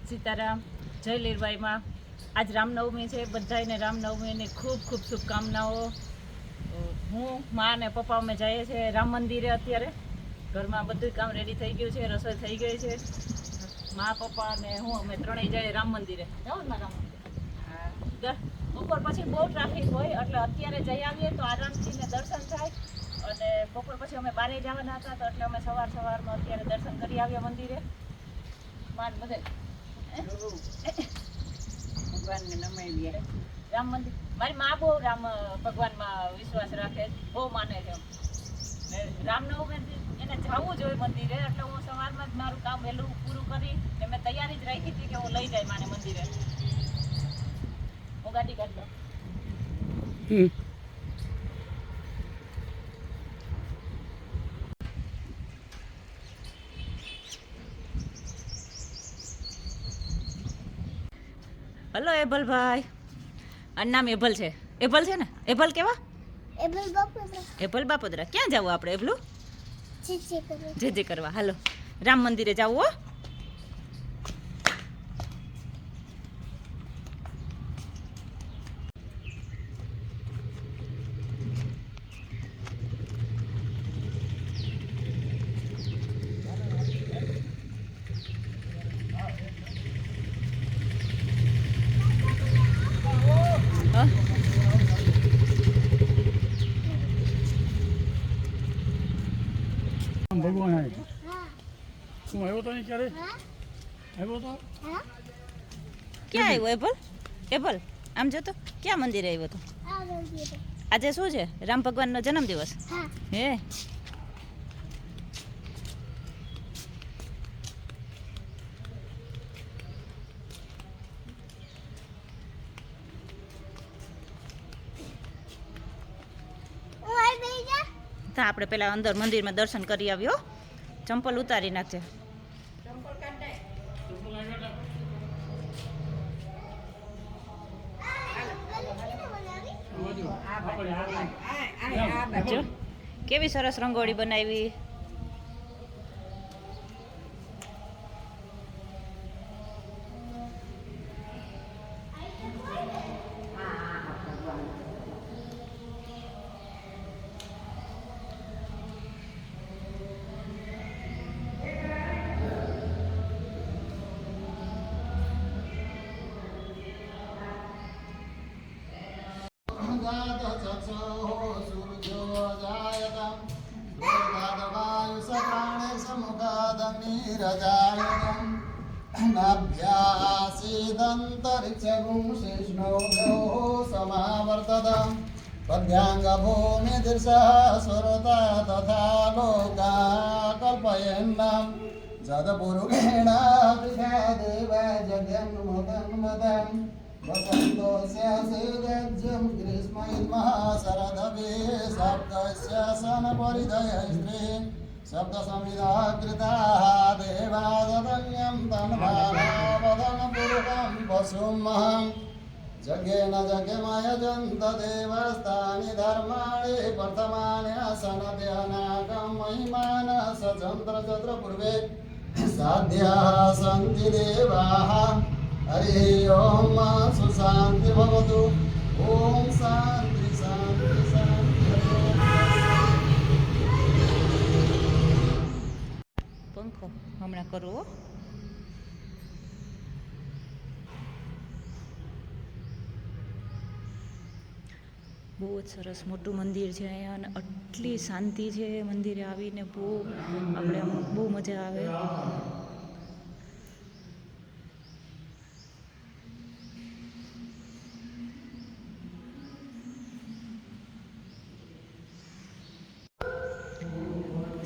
સીતારામ, જય લીરબાઈમાં. આજ રામનવમી છે, બધાને રામનવમીની ખૂબ ખૂબ શુભકામનાઓ. હું મા અને પપ્પા અમે જઈએ છીએ રામ મંદિરે. અત્યારે ઘરમાં બધું કામ રેડી થઈ ગયું છે, રસોઈ થઈ ગઈ છે. મા પપ્પા અને હું અમે ત્રણેય જઈએ રામ મંદિરે. જાઓ ને રામ મંદિરે. બપોર પછી બહુ ટ્રાફિક હોય એટલે અત્યારે જઈ આવીએ તો આરામથી દર્શન થાય. અને બપોર પછી અમે બહાર જવાના હતા તો એટલે અમે સવારમાં અત્યારે દર્શન કરી આવ્યા મંદિરે. માન બધે ભગવાનને નમાવી રામ મંદિર. મારી મા બહુ રામ ભગવાનમાં વિશ્વાસ રાખે, બહુ માને છે. રામનવમી એને જવું જોઈએ મંદિરે, એટલે હું સવારમાં જ મારું કામ વહેલું પૂરું કરી ને મેં તૈયારી જ રાખી હતી કે હું લઈ જાય માને મંદિરે. હું ગાડી કાઢી દઉં. હલો એભલભાઈ. આનું નામ એભલ છે. એભલ છે ને? એભલ કેવા? એભલ બાપોદરા. ક્યાં જવું આપણે એભલું? જે કરવા. હાલો રામ મંદિરે જવું હો. ભગવાન આવ્યો. શું આવ્યો તો ક્યારે આવ્યો તો? ક્યાં આવ્યો એભલ? એભલ આમ જતો ક્યાં મંદિરે આવ્યો તો? આજે શું છે? રામ ભગવાનનો જન્મદિવસ હે? તો આપણે પેલા અંદર મંદિરમાં દર્શન કરી આવ્યો. ચંપલ ઉતારી નાખજે. જો કેવી સરસ રંગોળી બનાવી. पद्यांगभूमिर्षुरता तथा लोका कल्पयन्नम जदपुरुषेणा देव जगन् मदन् मदन् वसन्तोस्य सेदज्यं ग्रीष्मैर्मः शरदवे सप्तस्य सनपरिधयस्ते सप्तसमिधा कृताः देवादन्यं तन्वावदनपूर्वं वसुमहं जगेन जगमयजन्त देवस्तानि धर्माणि वर्तमान्यसनद्यनागं महिमान सचन्द्र पूर्वे साध्याः सन्ति देवाः हरि ओम सुशांति भवतु. ओम शांति शांति शांति. પંખો હમણાં કરવો. બહુ જ સરસ મોટું મંદિર છે અહીંયા અને આટલી શાંતિ છે મંદિરે આવીને. આપણે બહુ મજા આવે.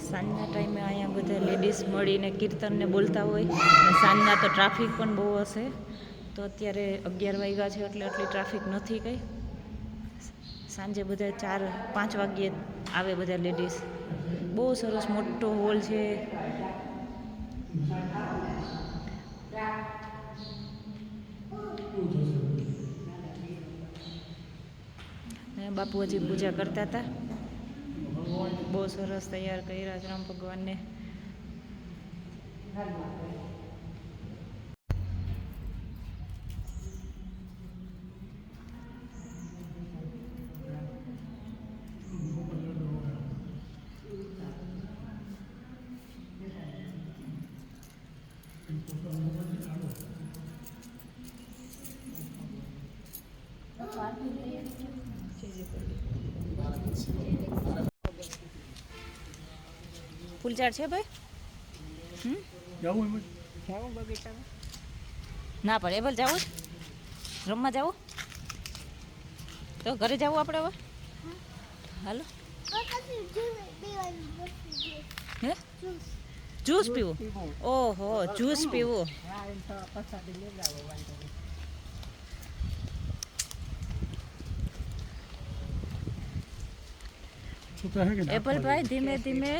સાંજના ટાઈમે અહીંયા બધા લેડીઝ મળીને કીર્તનને બોલતા હોય. સાંજના તો ટ્રાફિક પણ બહુ હશે. તો અત્યારે 11 વાગ્યા છે એટલે આટલી ટ્રાફિક નથી કંઈ. સાંજે બધા 4-5 વાગ્યે આવે બધા લેડીઝ. બહુ સરસ મોટો હોલ છે. બાપુ હજી પૂજા કરતા હતા. બહુ સરસ તૈયાર કર્યા છે રામ ભગવાનને. ફૂલઝાડ છે ભાઈ? જવું એમ ના પડે એબલ જવું જ? રમવા જવું? તો ઘરે જવું આપણે હવે? હાલો. હે જ્યુસ પીવું? ઓહો જ્યુસ પીવું. છૂટા છે કે એપલ ભાઈ ધીમે ધીમે.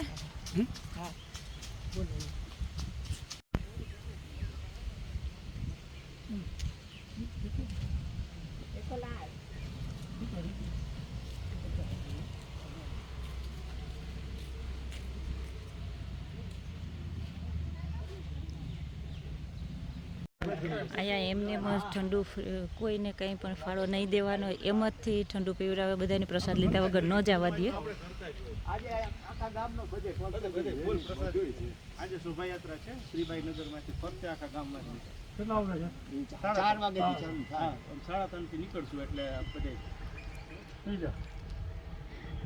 અહીંયા એમને એમ જ ઠંડુ કોઈને કંઈ પણ ફાળો નહીં દેવાનો, એમ જથી ઠંડુ પીવડાવે, બધાની પ્રસાદ લીધા વગર ન જવા દે. આજે શોભાયાત્રા છે શ્રીબાઈ નગરમાંથી ફરતે આખા ગામમાંથી. કેટલા વાગે છે? 4 વાગ્યાથી ચાલુ થાય. 3:30 થી નીકળશું એટલે બધે થઈ જા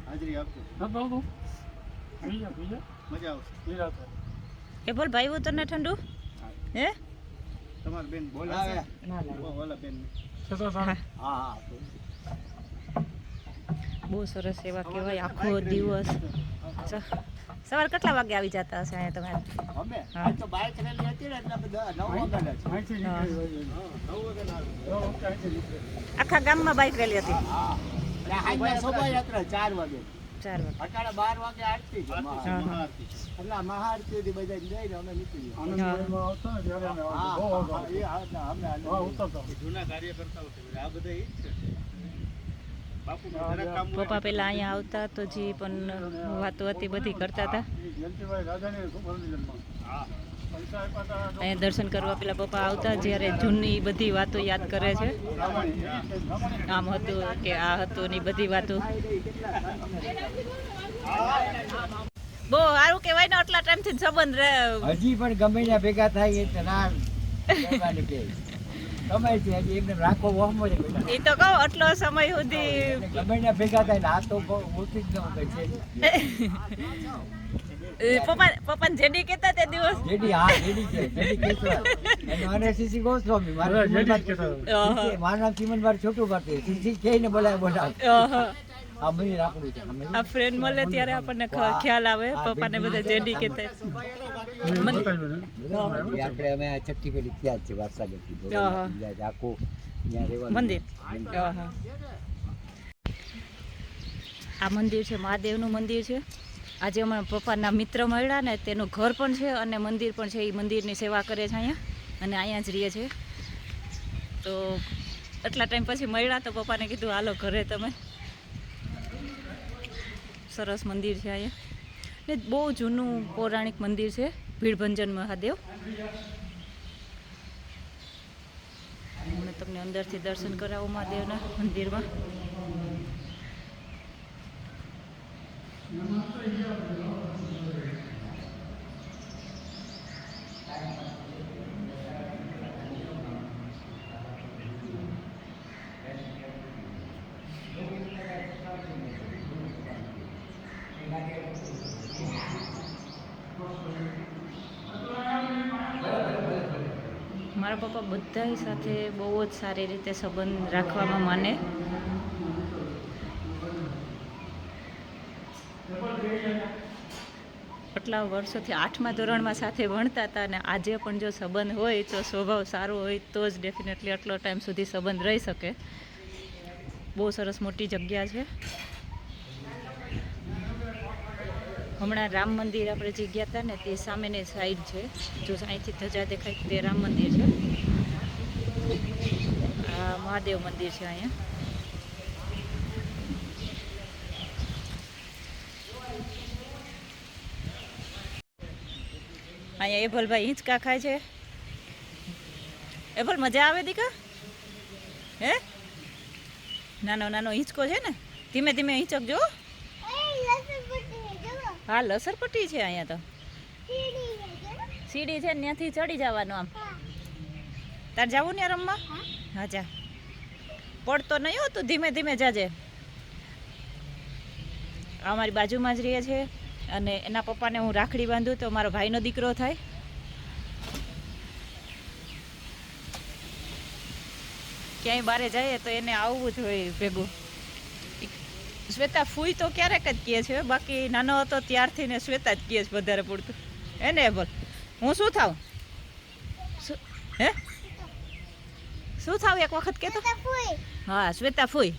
હાજરી આપજો. નથી આવતું? બીજા બીજા મજા આવશે. બીજા તો એપલ ભાઈ તને ઠંડુ? હે તમારી બેન બોલાવે. ઓલા બેન છતાં તારે હા બહુ સરસ સેવા કહેવાય. આખો દિવસ સવારે કેટલા વાગે આવી જતા હશે અહીંયા તમે? અમે હા. આજ તો બાઇક રેલી હતી ને એટલે બધા 9 વાગ્યા છે. અહીંથી નીકળી અહીંથી નીકળે આખા ગામમાં બાઇક રેલી હતી? હા અને આજના શોભાયાત્રા 4 વાગે. 4 વાગે. અટાણે 12 વાગે આરતી છે. હા. મહાઆરતી છે. એટલે મહાઆરતી બધા જઈને અમે નીકળી ગયા. આનંદભાઈમાં આવતા ને ત્યારે અમે હા આવતા. બહુ હા, આવતા. એ હા, અમે હા ઉતરતા જૂના કાર્યકર્તાઓ છે આ બધા એ જ છે. બાપુ જરાક કામ પપ્પા પહેલા અહીંયા આવતા તો જે પણ વાતો હતી બધી કરતા હતા. જયંતિભાઈ રાજાની સુપરવિઝનમાં હા પૈસા આપ્યા હતા અહીંયા દર્શન કરવા પેલા પપ્પા આવતા, જ્યારે જૂની બધી વાતો યાદ કરે છે. આમ હતું કે આ હતું ને ઈ બધી વાતો. બહુ સારું કહેવાય ને, આટલા ટાઈમથી સંબંધ રહે. હજી પણ ગમે ત્યાં ભેગા થાય એટલે ના કરવાનું કે ગમે છે હજી એમને રાખો વહમો છે બેટા. એ તો કહું આટલો સમય સુધી ગમે ત્યાં ભેગા થાય ને આ તો બહુ ઓછી જ ન હોય છે પપ્પાને જેડી કહેતા તે દિવસ. જેડી હા જેડી છે જેડી કેશવા એનો અને સીસી ગોસ્વામી બધા જેડી જ કહેતા આહા. મારું નામ ચીમનભાઈ છોટું પડતું સીસી કહીને બોલાવે આહા. આ મને રાખવું છે અમે આ ફ્રેન્ડ મળે ત્યારે આપણને ખ્યાલ આવે પપ્પાને બધા જેડી કહેતા. આપણે અમે આ છઠ્ઠી પેઢી ત્યાં જ છે વારસાગતથી આહા. આખું ત્યાં રહેવાનું મંદિર. આહા. આ મંદિર છે મહાદેવનું મંદિર છે. આજે અમારા પપ્પાના મિત્ર મળ્યા ને તેનું ઘર પણ છે અને મંદિર પણ છે. એ મંદિરની સેવા કરે છે અહીંયા અને અહીંયા જ રહે છે. તો એટલા ટાઈમ પછી મળ્યા તો પપ્પાને કીધું હાલો ઘરે તમે. સરસ મંદિર છે અહીંયા ને બહુ જૂનું પૌરાણિક મંદિર છે, ભીડભંજન મહાદેવ. હું તમને અંદરથી દર્શન કરાવું મહાદેવના મંદિરમાં. મારા પપ્પા બધા સાથે બહુ જ સારી રીતે સંબંધ રાખવામાં માને. આટલા વર્ષોથી 8મા ધોરણમાં સાથે ભણતા હતા અને આજે પણ જો સંબંધ હોય તો સ્વભાવ સારો હોય તો જ ડેફિનેટલી આટલો ટાઈમ સુધી સંબંધ રહી શકે. બહુ સરસ મોટી જગ્યા છે. હમણાં રામ મંદિર આપણે જે ગયા હતા ને તે સામેની સાઈડ છે. જો અહીંથી ધજા દેખાય તે રામ મંદિર છે. આ મહાદેવ મંદિર છે અહીંયા. અહીંયા એભલભાઈ હિંચકા ખાય છે. એભલ મજા આવે દીકા? હે નાનો નાનો હિંચકો છે ને, ધીમે ધીમે હિંચકજો. હા લસરપટ્ટી છે અહીંયા તો. સીડી છે ને ત્યાંથી ચડી જવાનું આમ. તાર જાવું ને રમવા? હા જા. પડતો નહીં હો તું, ધીમે ધીમે જાજે. અમારી બાજુમાં જ રહે છે અને એના પપ્પાને હું રાખડી બાંધું તો મારો ભાઈનો દીકરો થાય. ક્યાંય બારે જાય તો એને આવવું જ હોય ભેગું. શ્વેતા ફૂઈ તો ક્યારેક જ કહે છે, બાકી નાનો હતો ત્યારથી ને શ્વેતા જ કહે છે વધારે પૂરતું. એને બોલ હું શું થાવ? હે શું થાવ એક વખત કહેતો? હા શ્વેતા ફૂઈ.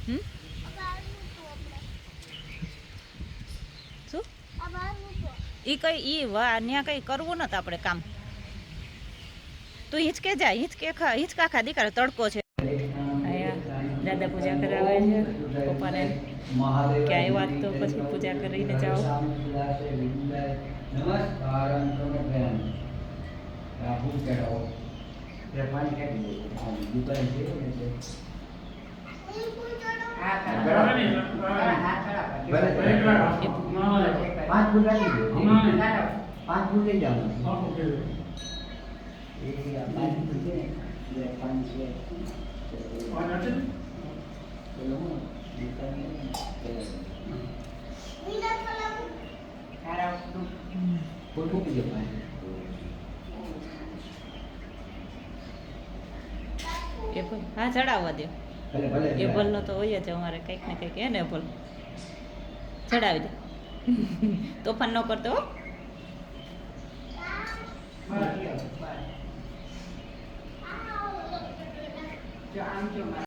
હમ શું ઈ કઈ ઈ વાહ ત્યાં કઈ કરવું નતું આપણે કામ. તું હિંચકે જા, હિંચકા ખા દીકરા, તડકો છે. અહીંયા દાદા પૂજા કરાવે છે પપ્પાને કે આવ્યા તો પછી પૂજા કરીને જાઓ. હા ચડાવવા દે. એ ભલનો તો હોય જ અમારે કંઈક ને કંઈક. એને ભલ ચડાવી દે. તોફાન ન કરતો હો.